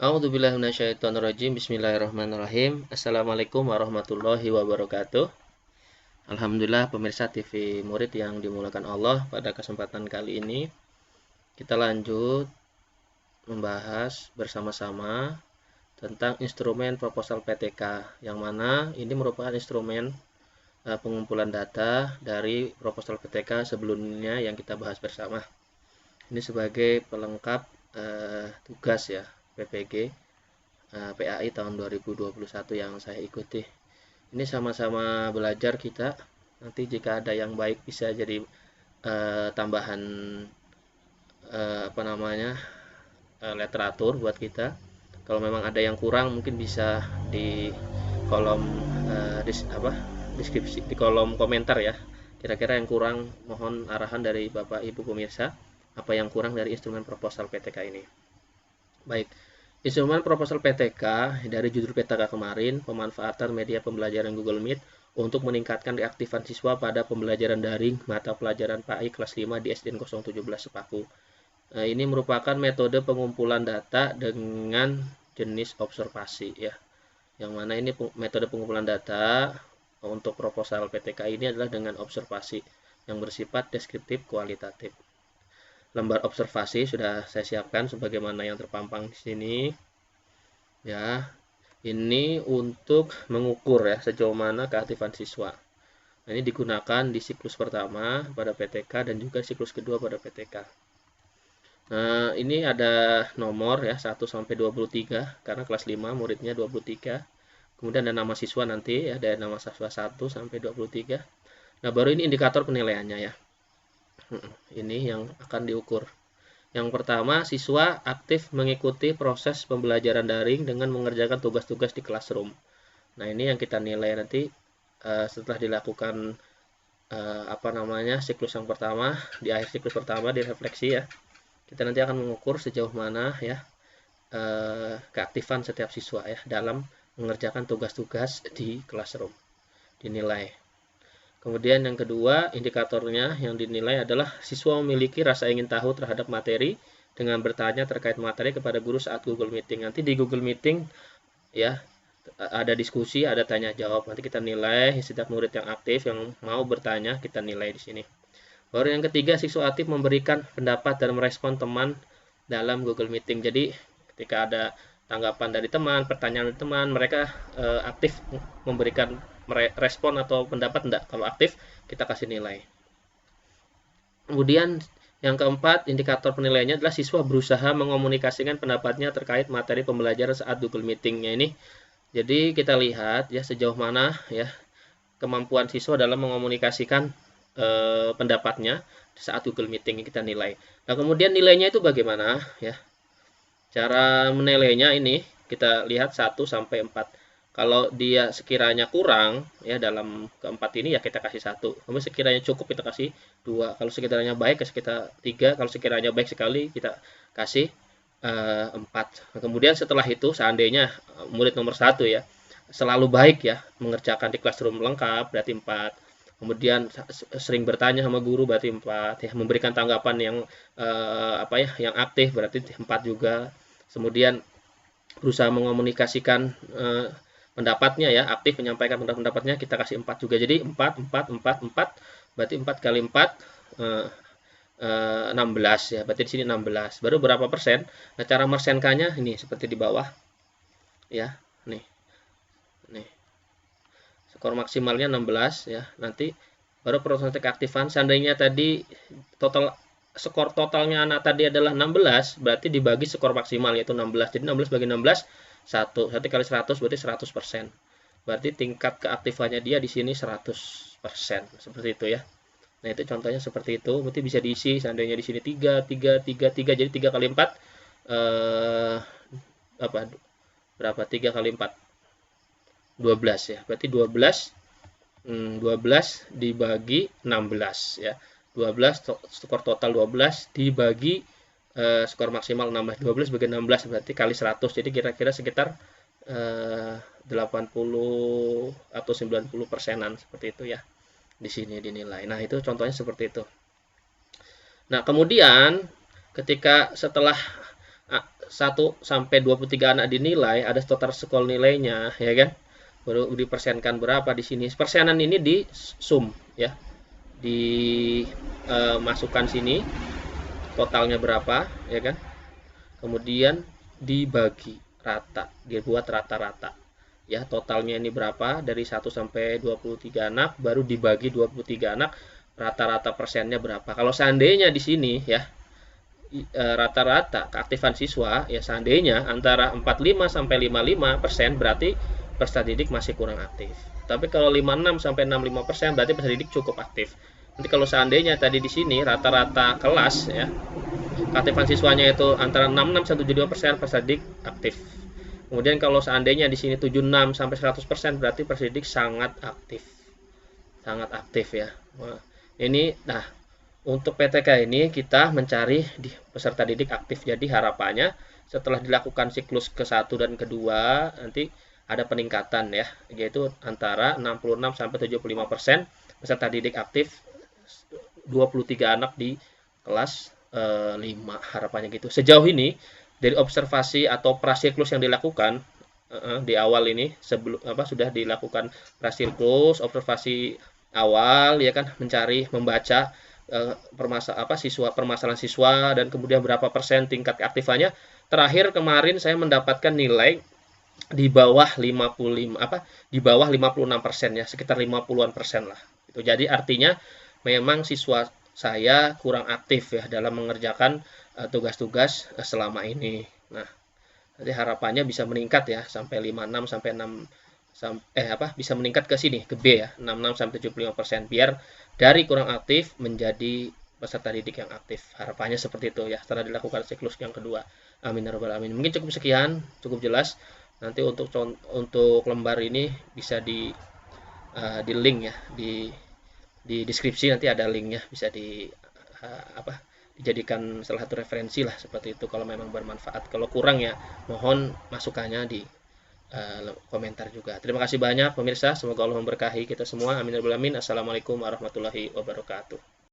A'udzubillahi minasyaitonirrajim. Bismillahirrahmanirrahim. Assalamualaikum warahmatullahi wabarakatuh. Alhamdulillah pemirsa TV Murid yang dimulakan Allah, pada kesempatan kali ini kita lanjut membahas bersama-sama tentang instrumen proposal PTK, yang mana ini merupakan instrumen pengumpulan data dari proposal PTK sebelumnya yang kita bahas bersama. Ini sebagai pelengkap tugas ya PPG PAI tahun 2021 yang saya ikuti. Ini sama-sama belajar kita. Nanti jika ada yang baik bisa jadi tambahan literatur buat kita. Kalau memang ada yang kurang mungkin bisa di kolom deskripsi, di kolom komentar ya. Kira-kira yang kurang mohon arahan dari Bapak Ibu pemirsa, apa yang kurang dari instrumen proposal PTK ini. Baik, instrumen proposal PTK dari judul PTK kemarin, pemanfaatan media pembelajaran Google Meet untuk meningkatkan keaktifan siswa pada pembelajaran daring mata pelajaran PAI kelas 5 di SDN 017 Sepaku. Ini merupakan metode pengumpulan data dengan jenis observasi ya. Yang mana ini metode pengumpulan data untuk proposal PTK ini adalah dengan observasi yang bersifat deskriptif kualitatif. Lembar observasi sudah saya siapkan sebagaimana yang terpampang di sini. Ya, ini untuk mengukur ya sejauh mana keaktifan siswa. Nah, ini digunakan di siklus pertama pada PTK dan juga siklus kedua pada PTK. Nah, ini ada nomor ya 1 sampai 23 karena kelas 5 muridnya 23. Kemudian ada nama siswa nanti ya, ada nama siswa 1 sampai 23. Nah, baru ini indikator penilaiannya ya. Ini yang akan diukur. Yang pertama, siswa aktif mengikuti proses pembelajaran daring dengan mengerjakan tugas-tugas di classroom. Nah, ini yang kita nilai nanti setelah dilakukan siklus yang pertama, di akhir siklus pertama direfleksi ya. Kita nanti akan mengukur sejauh mana ya keaktifan setiap siswa ya dalam mengerjakan tugas-tugas di classroom, dinilai. Kemudian yang kedua, indikatornya yang dinilai adalah siswa memiliki rasa ingin tahu terhadap materi dengan bertanya terkait materi kepada guru saat Google Meeting. Nanti di Google Meeting ya ada diskusi, ada tanya jawab. Nanti kita nilai setiap murid yang aktif yang mau bertanya, kita nilai di sini. Baru yang ketiga, siswa aktif memberikan pendapat dan merespon teman dalam Google Meeting. Jadi ketika ada tanggapan dari teman, pertanyaan dari teman, mereka aktif memberikan respon atau pendapat enggak. Kalau aktif, kita kasih nilai. Kemudian yang keempat, indikator penilaiannya adalah siswa berusaha mengomunikasikan pendapatnya terkait materi pembelajaran saat Google Meeting-nya ini. Jadi kita lihat ya sejauh mana ya kemampuan siswa dalam mengomunikasikan pendapatnya saat Google Meeting kita nilai. Nah, kemudian nilainya itu bagaimana ya? Cara menilainya ini kita lihat 1 sampai 4. Kalau dia sekiranya kurang ya dalam keempat ini ya kita kasih 1. Kemudian sekiranya cukup kita kasih 2. Kalau sekiranya baik kita 3. Kalau sekiranya baik sekali kita kasih 4. Nah, kemudian setelah itu seandainya murid nomor 1 ya selalu baik ya mengerjakan di classroom lengkap berarti 4. Kemudian sering bertanya sama guru berarti 4 ya, memberikan tanggapan yang yang aktif berarti 4 juga. Kemudian berusaha mengomunikasikan pendapatnya ya, aktif menyampaikan pendapatnya, kita kasih 4 juga. Jadi 4 4 4 4 berarti 4 kali 4 16 ya. Berarti di sini 16. Baru berapa persen? Nah, cara mersenkannya ini seperti di bawah. Ya, nih. Nih. Skor maksimalnya 16 ya. Nanti baru persentase keaktifan. Seandainya tadi skor totalnya anak tadi adalah 16, berarti dibagi skor maksimal yaitu 16. Jadi 16 bagi 16 1. 1 kali 100 berarti 100%. Berarti tingkat keaktifannya dia di sini 100%. Seperti itu ya. Nah, itu contohnya seperti itu. Berarti bisa diisi seandainya di sini 3 3 3 3 jadi 3 kali 4 berapa? 3 kali 4 12 ya. Berarti 12 dibagi 16 ya. 12 skor total 12 dibagi skor maksimal 16. 12 bagi 16 berarti kali 100. Jadi kira-kira sekitar 80 atau 90 persenan seperti itu ya. Di sini dinilai. Nah, itu contohnya seperti itu. Nah, kemudian ketika setelah 1 sampai 23 anak dinilai, ada total sekolah nilainya, ya kan? Baru dipersenkan berapa di sini. Persenan ini di sum ya. Masukkan sini totalnya berapa, ya kan? Kemudian dibagi rata, dibuat rata-rata. Ya, totalnya ini berapa dari 1 sampai 23 anak, baru dibagi 23 anak, rata-rata persennya berapa. Kalau seandainya di sini ya, rata-rata keaktifan siswa ya seandainya antara 45 sampai 55%, berarti peserta didik masih kurang aktif. Tapi kalau 56 sampai 65% berarti peserta didik cukup aktif. Nanti kalau seandainya tadi di sini rata-rata kelas ya, keaktifan siswanya itu antara 66 sampai 75%, peserta didik aktif. Kemudian kalau seandainya di sini 76 sampai 100%, berarti peserta didik sangat aktif. Sangat aktif ya. Nah, untuk PTK ini kita mencari di peserta didik aktif. Jadi harapannya setelah dilakukan siklus ke-1 dan kedua, nanti ada peningkatan ya, yaitu antara 66 sampai 75% peserta didik aktif, 23 anak di kelas 5, harapannya gitu. Sejauh ini dari observasi atau prasiklus yang dilakukan di awal ini, sebelum sudah dilakukan prasiklus, observasi awal ya kan, mencari, membaca permasalahan siswa dan kemudian berapa persen tingkat keaktifannya. Terakhir kemarin saya mendapatkan nilai di bawah 56% ya, sekitar 50-an persen lah. Itu jadi artinya memang siswa saya kurang aktif ya dalam mengerjakan tugas-tugas selama ini. Nah, nanti harapannya bisa meningkat ya sampai 56 sampai 6 bisa meningkat ke sini ke B ya, 66 sampai 75%, biar dari kurang aktif menjadi peserta didik yang aktif. Harapannya seperti itu ya setelah dilakukan siklus yang kedua. Amin ya rabbal alamin. Mungkin cukup sekian, cukup jelas. Nanti untuk lembar ini bisa di link ya, di deskripsi nanti ada linknya, bisa dijadikan salah satu referensi lah seperti itu kalau memang bermanfaat. Kalau kurang ya mohon masukannya di komentar juga. Terima kasih banyak pemirsa, semoga Allah memberkahi kita semua. Amin ya rabbal alamin. Assalamualaikum warahmatullahi wabarakatuh.